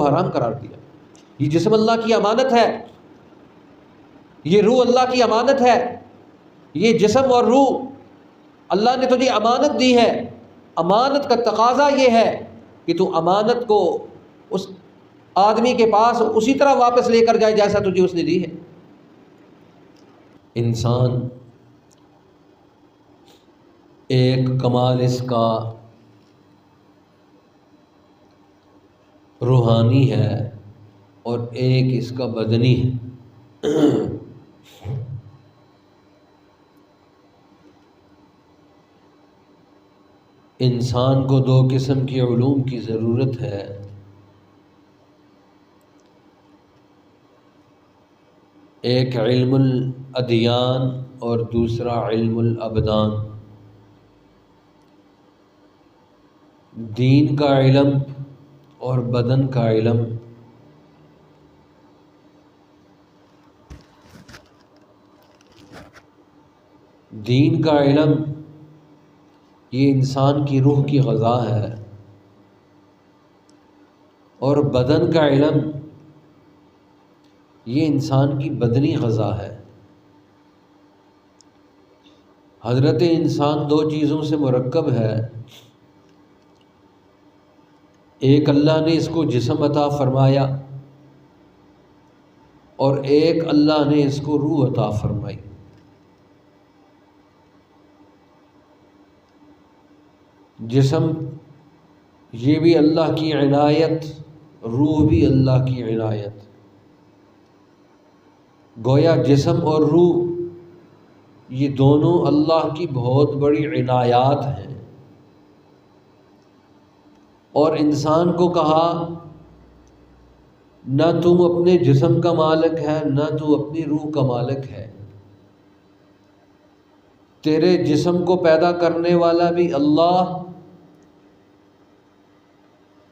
حرام قرار دیا۔ یہ جسم اللہ کی امانت ہے، یہ روح اللہ کی امانت ہے، یہ جسم اور روح اللہ نے تجھے امانت دی ہے۔ امانت کا تقاضا یہ ہے کہ تو امانت کو اس آدمی کے پاس اسی طرح واپس لے کر جائے جیسا تجھے اس نے دی ہے۔ انسان ایک کمال اس کا روحانی ہے اور ایک اس کا بدنی ہے۔ انسان کو دو قسم کے علوم کی ضرورت ہے، ایک علم الادیان اور دوسرا علم الابدان۔ دین کا علم اور بدن کا علم۔ دین کا علم یہ انسان کی روح کی غذا ہے، اور بدن کا علم یہ انسان کی بدنی غذا ہے۔ حضرت انسان دو چیزوں سے مرکب ہے، ایک اللہ نے اس کو جسم عطا فرمایا اور ایک اللہ نے اس کو روح عطا فرمائی۔ جسم یہ بھی اللہ کی عنایت، روح بھی اللہ کی عنایت۔ گویا جسم اور روح یہ دونوں اللہ کی بہت بڑی عنایات ہیں، اور انسان کو کہا نہ تم اپنے جسم کا مالک ہے نہ تو اپنی روح کا مالک ہے، تیرے جسم کو پیدا کرنے والا بھی اللہ،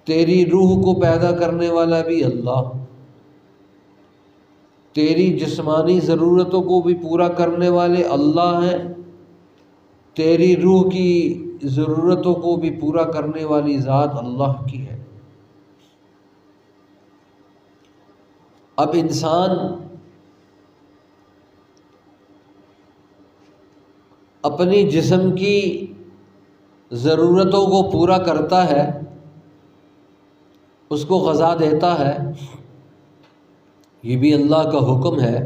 تیری روح کو پیدا کرنے والا بھی اللہ، تیری جسمانی ضرورتوں کو بھی پورا کرنے والے اللہ ہیں، تیری روح کی ضرورتوں کو بھی پورا کرنے والی ذات اللہ کی ہے۔ اب انسان اپنی جسم کی ضرورتوں کو پورا کرتا ہے، اس کو غذا دیتا ہے، یہ بھی اللہ کا حکم ہے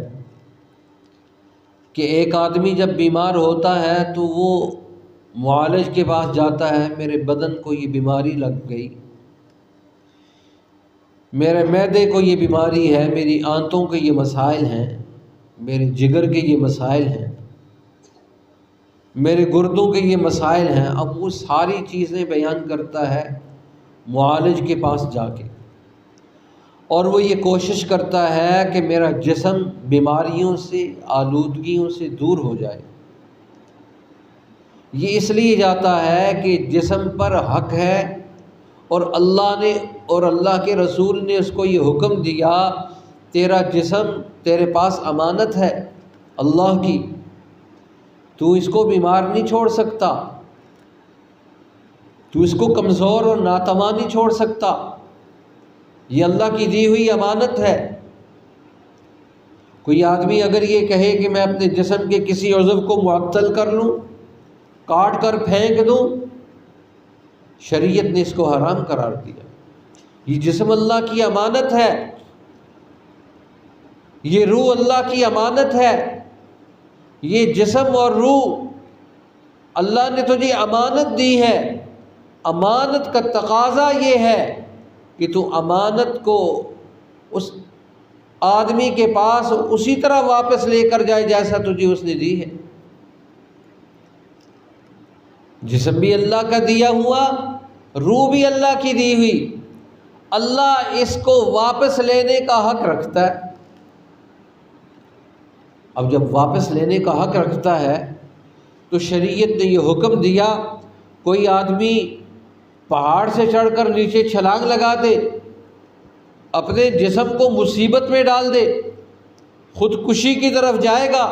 کہ ایک آدمی جب بیمار ہوتا ہے تو وہ معالج کے پاس جاتا ہے، میرے بدن کو یہ بیماری لگ گئی، میرے معدے کو یہ بیماری ہے، میری آنتوں کے یہ مسائل ہیں، میرے جگر کے یہ مسائل ہیں، میرے گردوں کے یہ مسائل ہیں۔ اب وہ ساری چیزیں بیان کرتا ہے معالج کے پاس جا کے، اور وہ یہ کوشش کرتا ہے کہ میرا جسم بیماریوں سے، آلودگیوں سے دور ہو جائے۔ یہ اس لیے جاتا ہے کہ جسم پر حق ہے، اور اللہ نے اور اللہ کے رسول نے اس کو یہ حکم دیا، تیرا جسم تیرے پاس امانت ہے اللہ کی، تو اس کو بیمار نہیں چھوڑ سکتا، تو اس کو کمزور اور ناتواں نہیں چھوڑ سکتا، یہ اللہ کی دی ہوئی امانت ہے۔ کوئی آدمی اگر یہ کہے کہ میں اپنے جسم کے کسی عضو کو معطل کر لوں، کاٹ کر پھینک دوں، شریعت نے اس کو حرام قرار دیا۔ یہ جسم اللہ کی امانت ہے، یہ روح اللہ کی امانت ہے، یہ جسم اور روح اللہ نے تجھے امانت دی ہے۔ امانت کا تقاضا یہ ہے کہ تو امانت کو اس آدمی کے پاس اسی طرح واپس لے کر جائے جیسا تجھے اس نے دی ہے۔ جسم بھی اللہ کا دیا ہوا، روح بھی اللہ کی دی ہوئی، اللہ اس کو واپس لینے کا حق رکھتا ہے۔ اب جب واپس لینے کا حق رکھتا ہے تو شریعت نے یہ حکم دیا، کوئی آدمی پہاڑ سے چڑھ کر نیچے چھلانگ لگا دے، اپنے جسم کو مصیبت میں ڈال دے، خودکشی کی طرف جائے گا،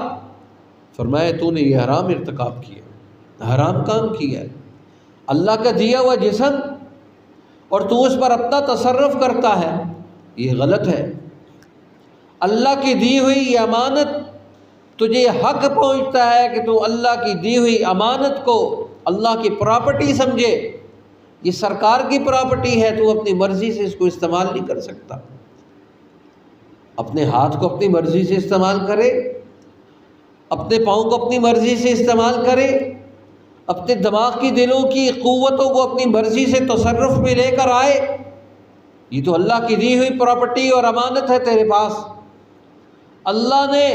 فرمایا تو نے یہ حرام ارتکاب کیا، حرام کام کیا ہے۔ اللہ کا دیا ہوا جسم اور تو اس پر اپنا تصرف کرتا ہے، یہ غلط ہے۔ اللہ کی دی ہوئی یہ امانت تجھے حق پہنچتا ہے کہ تو اللہ کی دی ہوئی امانت کو اللہ کی پراپرٹی سمجھے۔ یہ سرکار کی پراپرٹی ہے، تو اپنی مرضی سے اس کو استعمال نہیں کر سکتا۔ اپنے ہاتھ کو اپنی مرضی سے استعمال کرے، اپنے پاؤں کو اپنی مرضی سے استعمال کرے، اپنے دماغ کی دلوں کی قوتوں کو اپنی مرضی سے تصرف میں لے کر آئے۔ یہ تو اللہ کی دی ہوئی پراپرٹی اور امانت ہے تیرے پاس۔ اللہ نے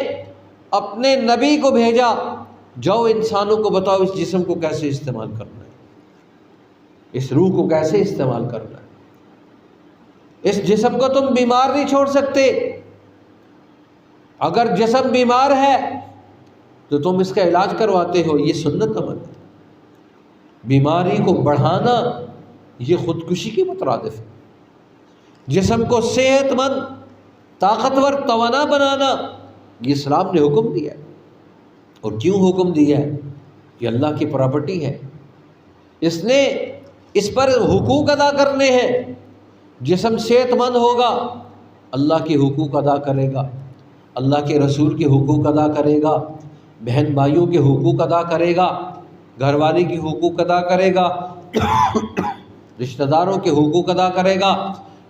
اپنے نبی کو بھیجا، جاؤ انسانوں کو بتاؤ اس جسم کو کیسے استعمال کرنا ہے، اس روح کو کیسے استعمال کرنا ہے۔ اس جسم کو تم بیمار نہیں چھوڑ سکتے۔ اگر جسم بیمار ہے تو تم اس کا علاج کرواتے ہو، یہ سنت عمل ہے۔ بیماری کو بڑھانا یہ خودکشی کے مترادف ہے۔ جسم کو صحت مند، طاقتور، توانا بنانا یہ اسلام نے حکم دیا ہے۔ اور کیوں حکم دیا ہے؟ یہ اللہ کی پراپرٹی ہے، اس نے اس پر حقوق ادا کرنے ہیں۔ جسم صحت مند ہوگا، اللہ کے حقوق ادا کرے گا، اللہ کے رسول کے حقوق ادا کرے گا، بہن بھائیوں کے حقوق ادا کرے گا، گھر والی کی حقوق ادا کرے گا، رشتہ داروں کے حقوق ادا کرے گا،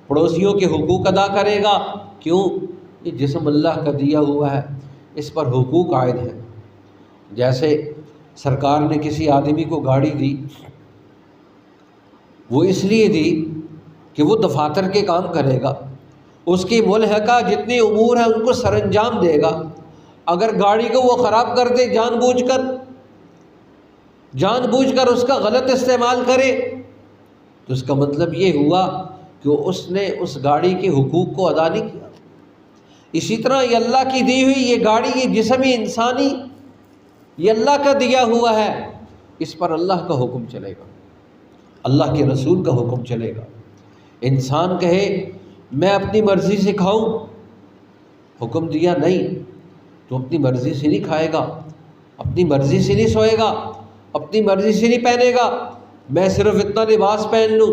پڑوسیوں کے حقوق ادا کرے گا۔ کیوں؟ یہ جسم اللہ کا دیا ہوا ہے، اس پر حقوق عائد ہیں۔ جیسے سرکار نے کسی آدمی کو گاڑی دی، وہ اس لیے دی کہ وہ دفاتر کے کام کرے گا، اس کی ملحقہ جتنے امور ہیں ان کو سر انجام دے گا۔ اگر گاڑی کو وہ خراب کر دے جان بوجھ کر اس کا غلط استعمال کرے، تو اس کا مطلب یہ ہوا کہ اس نے اس گاڑی کے حقوق کو ادا نہیں کیا۔ اسی طرح یہ اللہ کی دی ہوئی یہ گاڑی، یہ جسمی انسانی، یہ اللہ کا دیا ہوا ہے، اس پر اللہ کا حکم چلے گا، اللہ کے رسول کا حکم چلے گا۔ انسان کہے میں اپنی مرضی سے کھاؤں، حکم دیا نہیں، تو اپنی مرضی سے نہیں کھائے گا، اپنی مرضی سے نہیں سوئے گا، اپنی مرضی سے نہیں پہنے گا۔ میں صرف اتنا لباس پہن لوں،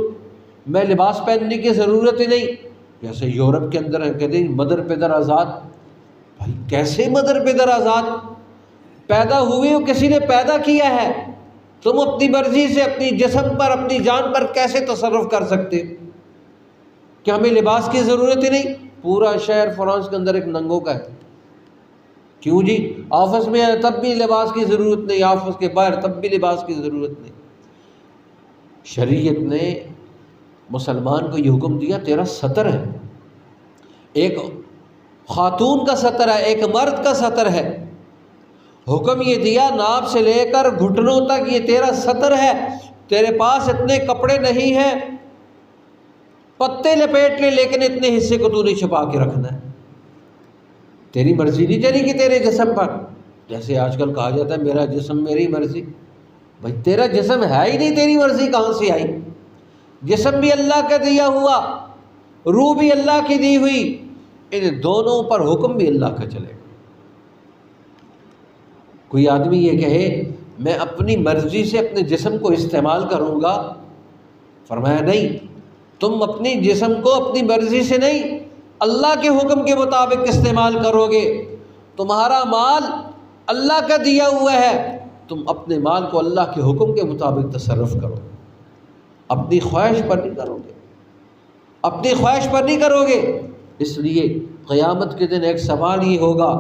میں لباس پہننے کی ضرورت ہی نہیں۔ جیسے یورپ کے اندر کہتے ہیں مدر پیدر آزاد۔ بھائی کیسے مدر پیدر آزاد؟ پیدا ہوئے ہو، کسی نے پیدا کیا ہے، تم اپنی مرضی سے اپنی جسم پر، اپنی جان پر کیسے تصرف کر سکتے؟ کہ ہمیں لباس کی ضرورت ہی نہیں؟ پورا شہر فرانس کے اندر ایک ننگوں کا ہے۔ کیوں جی؟ آفس میں ہے تب بھی لباس کی ضرورت نہیں، آفس کے باہر تب بھی لباس کی ضرورت نہیں۔ شریعت نے مسلمان کو یہ حکم دیا تیرا سطر ہے، ایک خاتون کا سطر ہے، ایک مرد کا سطر ہے۔ حکم یہ دیا ناپ سے لے کر گھٹنوں تک یہ تیرا سطر ہے، تیرے پاس اتنے کپڑے نہیں ہیں، پتے لپیٹ لے، لیکن اتنے حصے کو تو نہیں چھپا کے رکھنا ہے۔ تیری مرضی نہیں چلے گی تیرے جسم پر، جیسے آج کل کہا جاتا ہے میرا جسم میری مرضی۔ بھائی تیرا جسم ہے ہی نہیں، تیری مرضی کہاں سے آئی؟ جسم بھی اللہ کا دیا ہوا، روح بھی اللہ کی دی ہوئی، ان دونوں پر حکم بھی اللہ کا چلے گا۔ کوئی آدمی یہ کہے میں اپنی مرضی سے اپنے جسم کو استعمال کروں گا، فرمایا نہیں، تم اپنی جسم کو اپنی مرضی سے نہیں، اللہ کے حکم کے مطابق استعمال کرو گے۔ تمہارا مال اللہ کا دیا ہوا ہے، تم اپنے مال کو اللہ کے حکم کے مطابق تصرف کرو، اپنی خواہش پر نہیں کرو گے، اپنی خواہش پر نہیں کرو گے۔ اس لیے قیامت کے دن ایک سوال ہی ہوگا،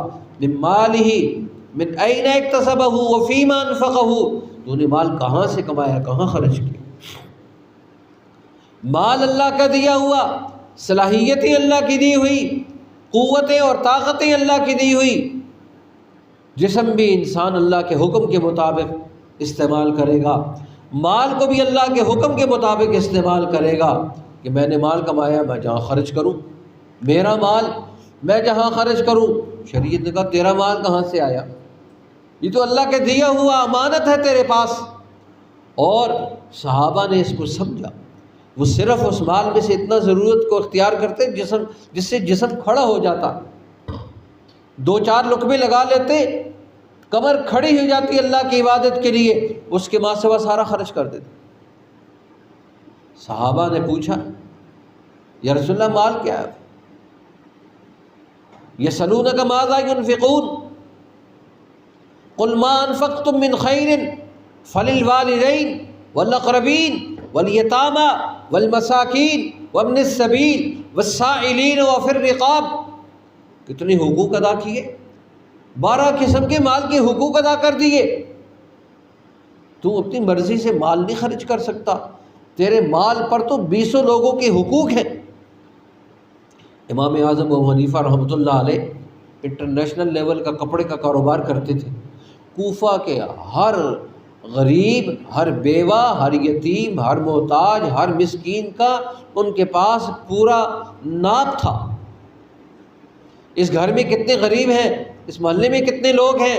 من مالہ من این اکتسبہ وفیما انفقہ، تو نے مال کہاں سے کمایا، کہاں خرچ کیا؟ مال اللہ کا دیا ہوا، صلاحیتیں اللہ کی دی ہوئی، قوتیں اور طاقتیں اللہ کی دی ہوئی، جسم بھی انسان اللہ کے حکم کے مطابق استعمال کرے گا، مال کو بھی اللہ کے حکم کے مطابق استعمال کرے گا کہ میں نے مال کمایا میں جہاں خرچ کروں، میرا مال میں جہاں خرچ کروں۔ شریعت نے کہا تیرا مال کہاں سے آیا؟ یہ تو اللہ کے دیا ہوا امانت ہے تیرے پاس۔ اور صحابہ نے اس کو سمجھا، وہ صرف اس مال میں سے اتنا ضرورت کو اختیار کرتے جس سے جسم کھڑا ہو جاتا، 2-4 لقمے لگا لیتے، کمر کھڑی ہو جاتی اللہ کی عبادت کے لیے، اس کے ماں سوا سارا خرچ کر دیتے۔ صحابہ نے پوچھا یا رسول اللہ مال کیا ہے؟ یسألونک ماذا ینفقون قل ما انفقتم من خیر فللوالدین والاقربین والیتامى والمساکین وابن السبیل والسائلین وفی الرقاب. کتنے حقوق ادا کیے؟ 12 قسم کے مال کے حقوق ادا کر دیے. تو اپنی مرضی سے مال نہیں خرچ کر سکتا، تیرے مال پر تو 20 لوگوں کے حقوق ہیں. امام اعظم ابو حنیفہ رحمۃ اللہ علیہ انٹرنیشنل لیول کا کپڑے کا کاروبار کرتے تھے. کوفہ کے ہر غریب، ہر بیوہ، ہر یتیم، ہر محتاج، ہر مسکین کا ان کے پاس پورا ناپ تھا. اس گھر میں کتنے غریب ہیں، اس محلے میں کتنے لوگ ہیں،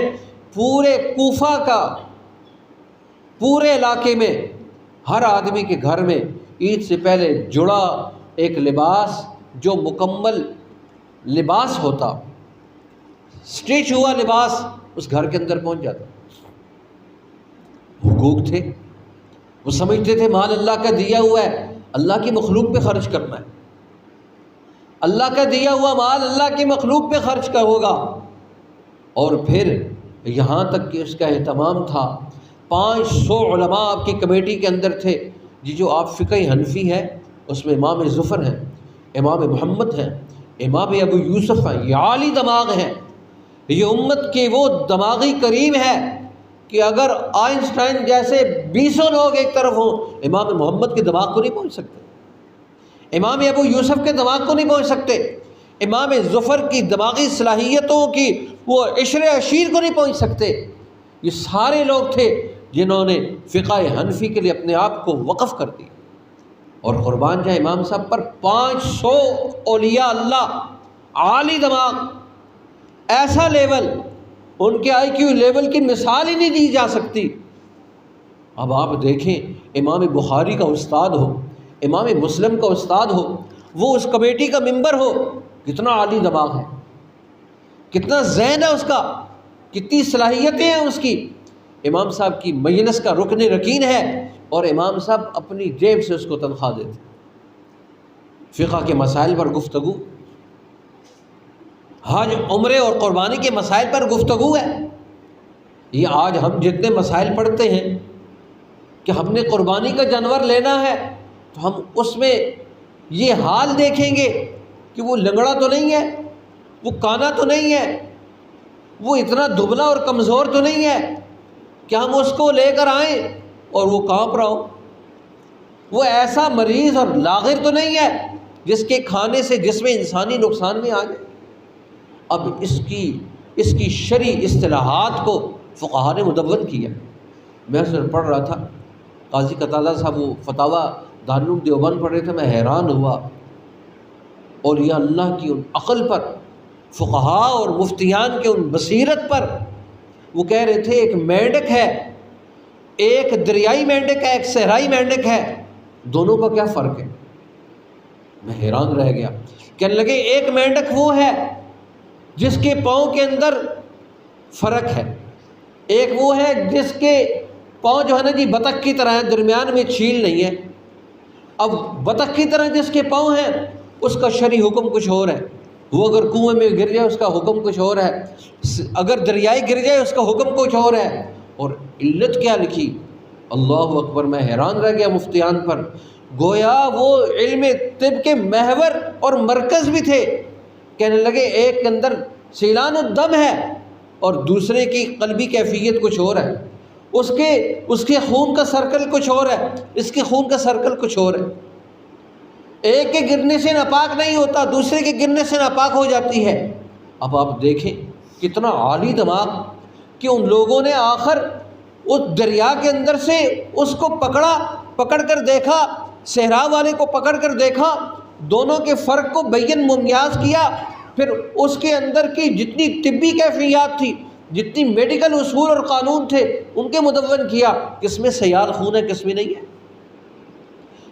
پورے کوفہ کا، پورے علاقے میں ہر آدمی کے گھر میں عید سے پہلے جڑا ایک لباس جو مکمل لباس ہوتا، اسٹیچ ہوا لباس اس گھر کے اندر پہنچ جاتا. حقوق تھے. وہ سمجھتے تھے مال اللہ کا دیا ہوا ہے، اللہ کی مخلوق پہ خرچ کرنا ہے. اللہ کا دیا ہوا مال اللہ کی مخلوق پہ خرچ کا ہوگا. اور پھر یہاں تک کہ اس کا اہتمام تھا. 500 علماء آپ کی کمیٹی کے اندر تھے. جو آپ فقہ حنفی ہے اس میں امام ظفر ہیں، امام محمد ہیں، امام ابو یوسف ہیں. یہ عالی دماغ ہیں. یہ امت کے وہ دماغی کریم ہے کہ اگر آئنسٹائن جیسے 20 لوگ ایک طرف ہوں، امام محمد کے دماغ کو نہیں پہنچ سکتے، امام ابو یوسف کے دماغ کو نہیں پہنچ سکتے، امام ظفر کی دماغی صلاحیتوں کی وہ عشر عشیر کو نہیں پہنچ سکتے. یہ سارے لوگ تھے جنہوں نے فقہ حنفی کے لیے اپنے آپ کو وقف کر دی. اور قربان جائے امام صاحب پر 500 اولیاء اللہ، عالی دماغ، ایسا لیول، ان کے آئی کیو لیول کی مثال ہی نہیں دی جا سکتی. اب آپ دیکھیں امام بخاری کا استاد ہو، امام مسلم کا استاد ہو، وہ اس کمیٹی کا ممبر ہو، کتنا عالی دماغ ہے، کتنا ذہن ہے اس کا، کتنی صلاحیتیں ہیں اس کی. امام صاحب کی مجلس کا رکن رکین ہے اور امام صاحب اپنی جیب سے اس کو تنخواہ دیتے. فقہ کے مسائل پر گفتگو، حج، عمرے اور قربانی کے مسائل پر گفتگو ہے. یہ آج ہم جتنے مسائل پڑھتے ہیں کہ ہم نے قربانی کا جانور لینا ہے تو ہم اس میں یہ حال دیکھیں گے کہ وہ لنگڑا تو نہیں ہے، وہ کانا تو نہیں ہے، وہ اتنا دبلا اور کمزور تو نہیں ہے کہ ہم اس کو لے کر آئیں اور وہ کانپ رہا ہو، وہ ایسا مریض اور لاغر تو نہیں ہے جس کے کھانے سے جس میں انسانی نقصان میں آ جائے. اب اس کی شرعی اصطلاحات کو فقہاء نے مدون کیا. میں اس میں پڑھ رہا تھا، قاضی قتادہ صاحب وہ فتاویٰ دارالعلوم دیوبند پڑھ رہے تھے، میں حیران ہوا. اور یہ اللہ کی ان عقل پر، فقہاء اور مفتیان کے ان بصیرت پر، وہ کہہ رہے تھے ایک مینڈک ہے، ایک دریائی مینڈک ہے، ایک صحرائی مینڈک ہے، دونوں کا کیا فرق ہے؟ میں حیران رہ گیا. کہنے لگے ایک مینڈک وہ ہے جس کے پاؤں کے اندر فرق ہے، ایک وہ ہے جس کے پاؤں جو ہے نا جی بطخ کی طرح ہے، درمیان میں چھیل نہیں ہے. اب بطخ کی طرح جس کے پاؤں ہیں اس کا شرعی حکم کچھ اور ہے، وہ اگر کنویں میں گر جائے اس کا حکم کچھ اور ہے، اگر دریائے گر جائے اس کا حکم کچھ اور ہے. اور علت کیا لکھی، اللہ اکبر. میں حیران رہ گیا مفتیان پر. گویا وہ علم طب کے محور اور مرکز بھی تھے. کہنے لگے ایک کے اندر سیلان الدم ہے اور دوسرے کی قلبی کیفیت کچھ اور ہے، اس کے خون کا سرکل کچھ اور ہے، اس کے خون کا سرکل کچھ اور ہے. ایک کے گرنے سے ناپاک نہیں ہوتا، دوسرے کے گرنے سے ناپاک ہو جاتی ہے. اب آپ دیکھیں کتنا عالی دماغ کہ ان لوگوں نے آخر اس دریا کے اندر سے اس کو پکڑ کر دیکھا، صحرا والے کو پکڑ کر دیکھا، دونوں کے فرق کو بین ممیاز کیا، پھر اس کے اندر کی جتنی طبی کیفیات تھی، جتنی میڈیکل اصول اور قانون تھے ان کے مدون کیا، کس میں سیال خون ہے کس میں نہیں ہے،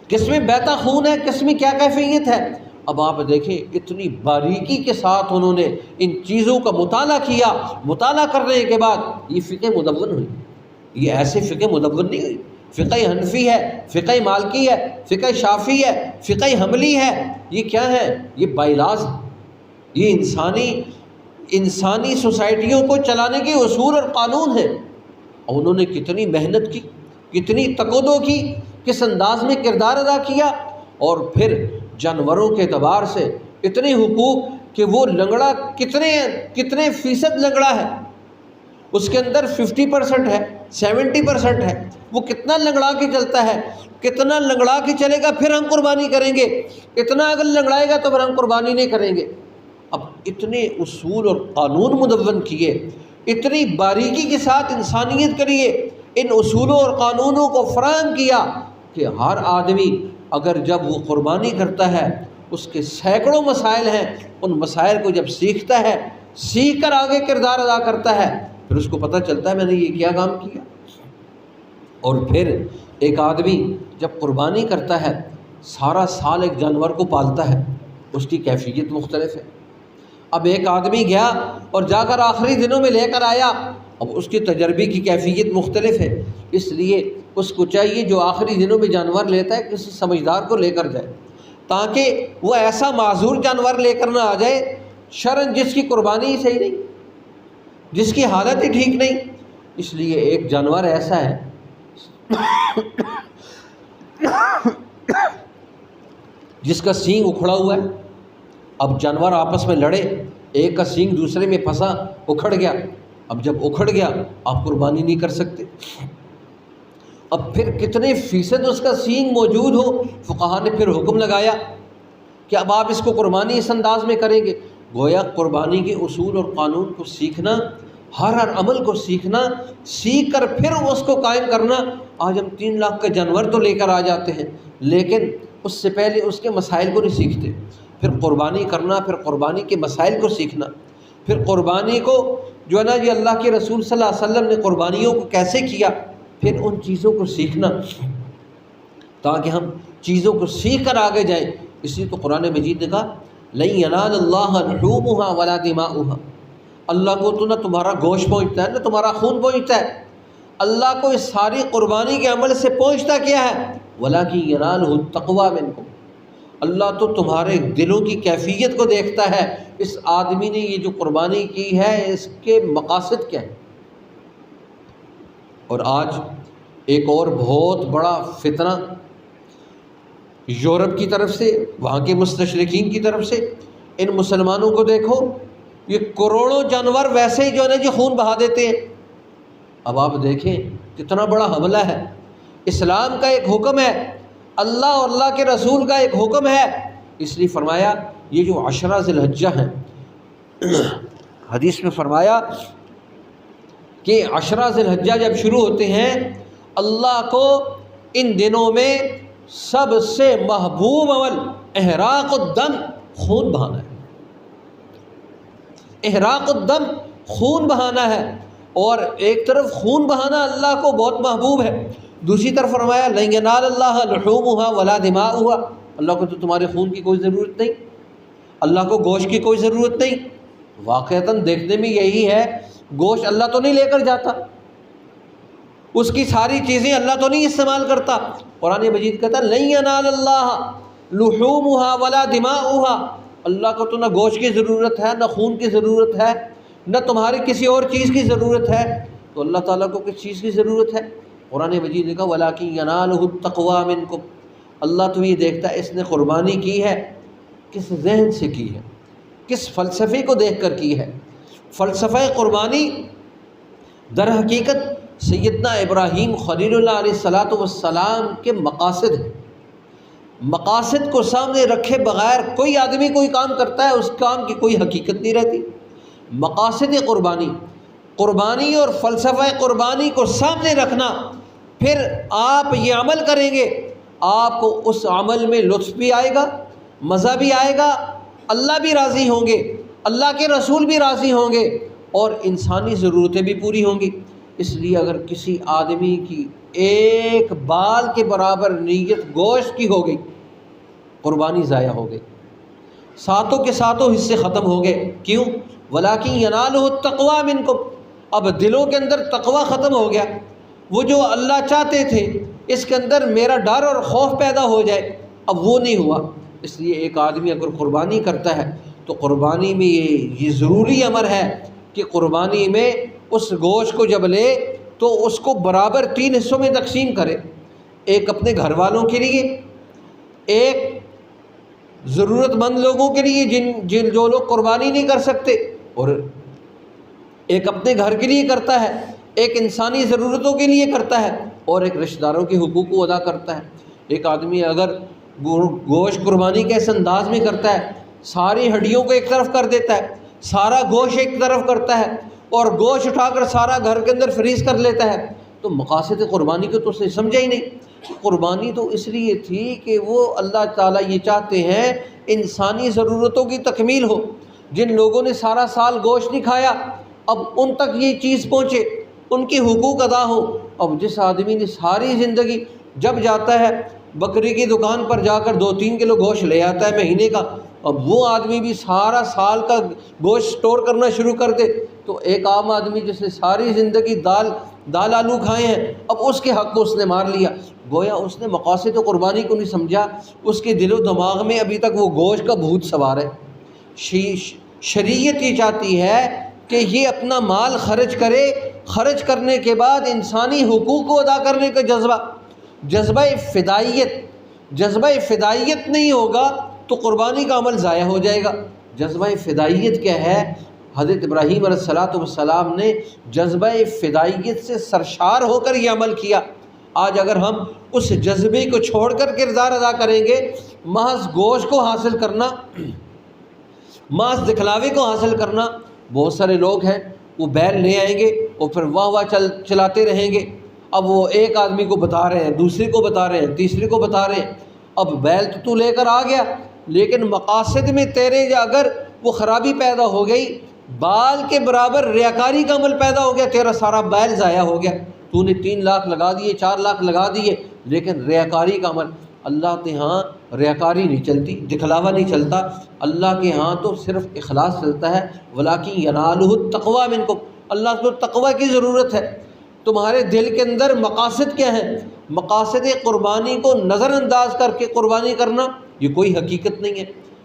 کس میں بہتا خون ہے کس میں کیا کیفیت ہے. اب آپ دیکھیں اتنی باریکی کے ساتھ انہوں نے ان چیزوں کا مطالعہ کیا. مطالعہ کرنے کے بعد یہ فقہ مدون ہوئی. یہ ایسے فقہ مدون نہیں ہوئی. فقہ حنفی ہے، فقہ مالکی ہے، فقہ شافعی ہے، فقہ حنبلی ہے. یہ کیا ہے؟ یہ بائلاز، یہ انسانی انسانی سوسائٹیوں کو چلانے کے اصول اور قانون ہیں، اور انہوں نے کتنی محنت کی، کتنی تقدو کی، کس انداز میں کردار ادا کیا، اور پھر جانوروں کے اعتبار سے اتنے حقوق کہ وہ لنگڑا کتنے فیصد لنگڑا ہے، اس کے اندر 50% ہے، 70% ہے، وہ کتنا لنگڑا کے چلتا ہے، کتنا لنگڑا کے چلے گا پھر ہم قربانی کریں گے، اتنا اگر لنگڑائے گا تو پھر ہم قربانی نہیں کریں گے۔ اب اتنے اصول اور قانون مدون کیے، اتنی باریکی کے ساتھ انسانیت کے لیے ان اصولوں اور قانونوں کو فراہم کیا کہ ہر آدمی اگر جب وہ قربانی کرتا ہے اس کے سینکڑوں مسائل ہیں، ان مسائل کو جب سیکھتا ہے، سیکھ کر آگے کردار ادا کرتا ہے، پھر اس کو پتہ چلتا ہے میں نے یہ کیا کام کیا۔ اور پھر ایک آدمی جب قربانی کرتا ہے، سارا سال ایک جانور کو پالتا ہے، اس کی کیفیت مختلف ہے۔ اب ایک آدمی گیا اور جا کر آخری دنوں میں لے کر آیا، اب اس کی تجربے کی کیفیت مختلف ہے، اس لیے اس کو چاہیے جو آخری دنوں میں جانور لیتا ہے کسی سمجھدار کو لے کر جائے، تاکہ وہ ایسا معذور جانور لے کر نہ آ جائے شرعاً جس کی قربانی ہی صحیح نہیں، جس کی حالت ہی ٹھیک نہیں۔ اس لیے ایک جانور ایسا ہے جس کا سینگ اکھڑا ہوا ہے، اب جانور آپس میں لڑے، ایک کا سینگ دوسرے میں پھنسا، اکھڑ گیا، اب جب اکھڑ گیا آپ قربانی نہیں کر سکتے۔ اب پھر کتنے فیصد اس کا سینگ موجود ہو، فقہا نے پھر حکم لگایا کہ اب آپ اس کو قربانی اس انداز میں کریں گے۔ گویا قربانی کے اصول اور قانون کو سیکھنا، ہر عمل کو سیکھنا، سیکھ کر پھر اس کو قائم کرنا۔ آج ہم 3 لاکھ کا جانور تو لے کر آ جاتے ہیں، لیکن اس سے پہلے اس کے مسائل کو نہیں سیکھتے، پھر قربانی کرنا، پھر قربانی کے مسائل کو سیکھنا، پھر قربانی کو جو ہے نا یہ اللہ کے رسول صلی اللہ علیہ وسلم نے قربانیوں کو کیسے کیا، پھر ان چیزوں کو سیکھنا تاکہ ہم چیزوں کو سیکھ کر آگے جائیں۔ اس لیے تو قرآن مجید نے کہا لَن يَنَالَ اللَّهَ لُحُومُهَا وَلَا دِمَاؤُهَا، اللہ کو تو نہ تمہارا گوشت پہنچتا ہے نہ تمہارا خون پہنچتا ہے، اللہ کو اس ساری قربانی کے عمل سے پہنچتا کیا ہے؟ وَلَكِن يَنَالُهُ التَّقْوَىٰ مِنكُمْ، اللہ تو تمہارے دلوں کی کیفیت کو دیکھتا ہے، اس آدمی نے یہ جو قربانی کی ہے اس کے مقاصد کیا ہیں۔ اور آج ایک اور بہت بڑا فتنہ یورپ کی طرف سے، وہاں کے مستشرقین کی طرف سے، ان مسلمانوں کو دیکھو، یہ کروڑوں جانور ویسے ہی جو ہے نا جی خون بہا دیتے ہیں۔ اب آپ دیکھیں کتنا بڑا حملہ ہے، اسلام کا ایک حکم ہے، اللہ اور اللہ کے رسول کا ایک حکم ہے، اس لیے فرمایا یہ جو 10 ذی الحجہ ہیں، حدیث میں فرمایا کہ 10 ذی الحجہ جب شروع ہوتے ہیں، اللہ کو ان دنوں میں سب سے محبوب عمل احراق الدم، خون بہانا ہے، احراق الدم، خون بہانا ہے۔ اور ایک طرف خون بہانا اللہ کو بہت محبوب ہے، دوسری طرف فرمایا لن ینال اللہ لحومها ولا دماؤها، اللہ کو تو تمہارے خون کی کوئی ضرورت نہیں، اللہ کو گوشت کی کوئی ضرورت نہیں۔ واقعتاً دیکھنے میں یہی ہے، گوشت اللہ تو نہیں لے کر جاتا، اس کی ساری چیزیں اللہ تو نہیں استعمال کرتا۔ قرآن مجید کہتا ہے لن ینال اللہ لحومها ولا دماؤها، اللہ کو تو نہ گوشت کی ضرورت ہے، نہ خون کی ضرورت ہے، نہ تمہاری کسی اور چیز کی ضرورت ہے، تو اللہ تعالیٰ کو کس چیز کی ضرورت ہے؟ قرآن مجید نے کہا وَلَكِن يَنَالُهُ التَّقْوَىٰ مِنكُمْ، اللہ تو یہ دیکھتا ہے اس نے قربانی کی ہے کس ذہن سے کی ہے، کس فلسفے کو دیکھ کر کی ہے۔ فلسفہ قربانی در حقیقت سیدنا ابراہیم خلیل اللہ علیہ الصلاۃ والسلام کے مقاصد ہیں۔ مقاصد کو سامنے رکھے بغیر کوئی آدمی کوئی کام کرتا ہے، اس کام کی کوئی حقیقت نہیں رہتی۔ مقاصد قربانی، قربانی اور فلسفہ قربانی کو سامنے رکھنا، پھر آپ یہ عمل کریں گے، آپ کو اس عمل میں لطف بھی آئے گا، مزہ بھی آئے گا، اللہ بھی راضی ہوں گے، اللہ کے رسول بھی راضی ہوں گے، اور انسانی ضرورتیں بھی پوری ہوں گی۔ اس لیے اگر کسی آدمی کی ایک بال کے برابر نیت گوشت کی ہو گئی، قربانی ضائع ہو گئی، ساتوں کے ساتوں حصے ختم ہو گئے۔ کیوں؟ وَلَكِن يَنَالُهُ التَّقْوَىٰ مِنكُمْ، اب دلوں کے اندر تقویٰ ختم ہو گیا، وہ جو اللہ چاہتے تھے اس کے اندر میرا ڈر اور خوف پیدا ہو جائے، اب وہ نہیں ہوا۔ اس لیے ایک آدمی اگر قربانی کرتا ہے تو قربانی میں یہ ضروری امر ہے کہ قربانی میں اس گوشت کو جب لے تو اس کو برابر 3 حصوں میں تقسیم کرے، ایک اپنے گھر والوں کے لیے، ایک ضرورت مند لوگوں کے لیے جو لوگ قربانی نہیں کر سکتے، اور ایک اپنے گھر کے لیے کرتا ہے، ایک انسانی ضرورتوں کے لیے کرتا ہے، اور ایک رشتہ داروں کے حقوق کو ادا کرتا ہے۔ ایک آدمی اگر گوشت قربانی کے اس انداز میں کرتا ہے، ساری ہڈیوں کو ایک طرف کر دیتا ہے، سارا گوشت ایک طرف کرتا ہے اور گوشت اٹھا کر سارا گھر کے اندر فریز کر لیتا ہے، تو مقاصد قربانی کو تو اس نے سمجھا ہی نہیں۔ قربانی تو اس لیے تھی کہ وہ اللہ تعالیٰ یہ چاہتے ہیں انسانی ضرورتوں کی تکمیل ہو۔ جن لوگوں نے سارا سال گوشت نہیں کھایا، اب ان تک یہ چیز پہنچے، ان کے حقوق ادا ہو۔ اب جس آدمی نے ساری زندگی جب جاتا ہے بکری کی دکان پر جا کر 2-3 کلو گوشت لے آتا ہے مہینے کا، اب وہ آدمی بھی سارا سال کا گوشت سٹور کرنا شروع کر دے، تو ایک عام آدمی جس نے ساری زندگی دال آلو کھائے ہیں، اب اس کے حق کو اس نے مار لیا۔ گویا اس نے مقاصد قربانی کو نہیں سمجھا، اس کے دل و دماغ میں ابھی تک وہ گوشت کا بھوت سوار ہے۔ شریعت یہ چاہتی ہے کہ یہ اپنا مال خرچ کرے، خرچ کرنے کے بعد انسانی حقوق کو ادا کرنے کا جذبہ فدائیت نہیں ہوگا تو قربانی کا عمل ضائع ہو جائے گا۔ جذبہ فدائیت کیا ہے؟ حضرت ابراہیم علیہ السلام نے جذبہ فدائیت سے سرشار ہو کر یہ عمل کیا۔ آج اگر ہم اس جذبے کو چھوڑ کر کردار ادا کریں گے، محض گوشت کو حاصل کرنا، محض دکھلاوے کو حاصل کرنا، بہت سارے لوگ ہیں وہ بیل لے آئیں گے اور پھر واہ چلاتے رہیں گے۔ اب وہ ایک آدمی کو بتا رہے ہیں، دوسرے کو بتا رہے ہیں، تیسرے کو بتا رہے ہیں، اب بیل تو لے کر آ گیا، لیکن مقاصد میں تیرے اگر وہ خرابی پیدا ہو گئی، بال کے برابر ریاکاری کا عمل پیدا ہو گیا، تیرا سارا بیل ضائع ہو گیا۔ تو نے 3 لاکھ لگا دیے، 4 لاکھ لگا دیے، لیکن ریاکاری کا عمل۔ اللہ کے ہاں ریاکاری نہیں چلتی، دکھلاوا نہیں چلتا، اللہ کے ہاں تو صرف اخلاص چلتا ہے۔ وَلَٰكِن يَنَالُهُ التَّقْوَىٰ مِنكُمْ، اللہ کو تقوی کی ضرورت ہے۔ تمہارے دل کے اندر مقاصد کیا ہیں؟ مقاصد قربانی کو نظر انداز کر کے قربانی کرنا یہ کوئی حقیقت نہیں ہے۔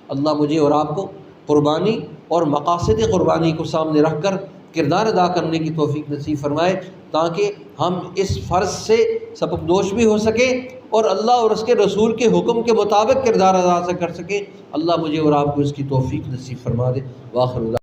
اللہ مجھے اور آپ کو قربانی اور مقاصد قربانی کو سامنے رکھ کر کردار ادا کرنے کی توفیق نصیب فرمائے، تاکہ ہم اس فرض سے سبکدوش بھی ہو سکیں اور اللہ اور اس کے رسول کے حکم کے مطابق کردار ادا کر سکیں۔ اللہ مجھے اور آپ کو اس کی توفیق نصیب فرما دے۔ وآخر